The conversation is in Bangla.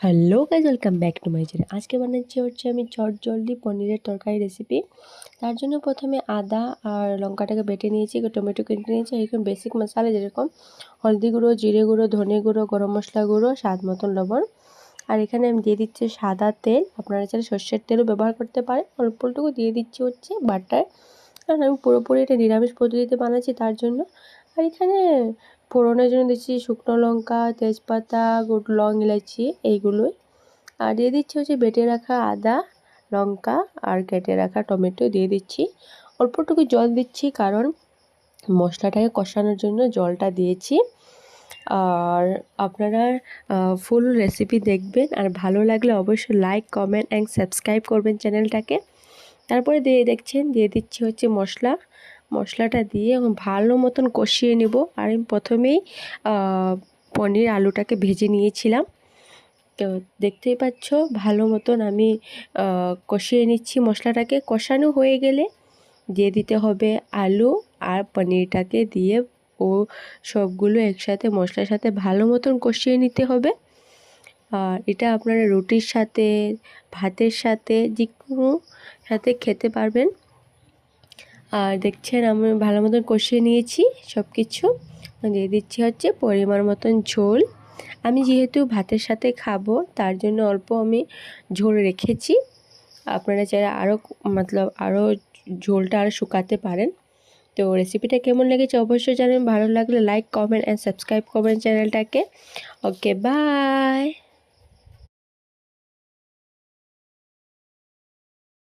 Hello guys, welcome back to my channel. আজকে বানাচ্ছি আমি চটজলদি পনিরের তরকারি রেসিপি। তার জন্য প্রথমে আদা আর লঙ্কাটাকে বেটে নিয়েছি, টমেটো কেটে নিয়েছি, এরকম বেসিক মশলা যেরকম হলদি গুঁড়ো, জিরে গুঁড়ো, ধনে গুঁড়ো, গরম মশলা গুঁড়ো, স্বাদ মতন লবণ। আর এখানে আমি দিয়ে দিচ্ছি সাদা তেল, আপনারা চাইলে সর্ষের তেলও ব্যবহার করতে পারেন। অল্পটুকু দিয়ে দিচ্ছি বাটার, কারণ আমি পুরোপুরি এটা নিরামিষ পদ্ধতিতে বানাচ্ছি তার জন্য। আর এখানে ফোড়নের জন্য দিচ্ছি শুকনো লঙ্কা, তেজপাতা, লং, ইলাচি এইগুলোই। আর দিয়ে দিচ্ছি বেটে রাখা আদা, লঙ্কা আর কেটে রাখা টমেটো দিয়ে দিচ্ছি। অল্পটুকু জল দিচ্ছি কারণ মশলাটাকে কষানোর জন্য জলটা দিয়েছি। আর আপনারা ফুল রেসিপি দেখবেন, আর ভালো লাগলে অবশ্যই লাইক, কমেন্ট অ্যান্ড সাবস্ক্রাইব করবেন চ্যানেলটাকে। তারপরে দিয়ে দিচ্ছি মশলাটা দিয়ে ভালো মতন কষিয়ে নেব। আর আমি প্রথমেই পনির আলুটাকে ভেজে নিয়েছিলাম, তো দেখতেই পাচ্ছ ভালো মতন আমি কষিয়ে নিচ্ছি। মশলাটাকে কষানো হয়ে গেলে দিয়ে দিতে হবে আলু আর পনিরটাকে দিয়ে ও সবগুলো একসাথে মশলার সাথে ভালো মতন কষিয়ে নিতে হবে। আর এটা আপনারা রুটির সাথে, ভাতের সাথে, যে কোনো সাথে খেতে পারবেন। আর দেখছেন আমি ভালো মতন কষিয়ে নিয়েছি সব কিছু। দিয়ে দিচ্ছি পরিমাণ মতন ঝোল। আমি যেহেতু ভাতের সাথে খাবো তার জন্য অল্প আমি ঝোল রেখেছি। আপনারা চাইলে আরও ঝোলটা আরও শুকাতে পারেন। তো রেসিপিটা কেমন লেগেছে অবশ্যই জানাবেন। ভালো লাগলে লাইক, কমেন্ট অ্যান্ড সাবস্ক্রাইব করবেন চ্যানেলটাকে। ওকে, বাই।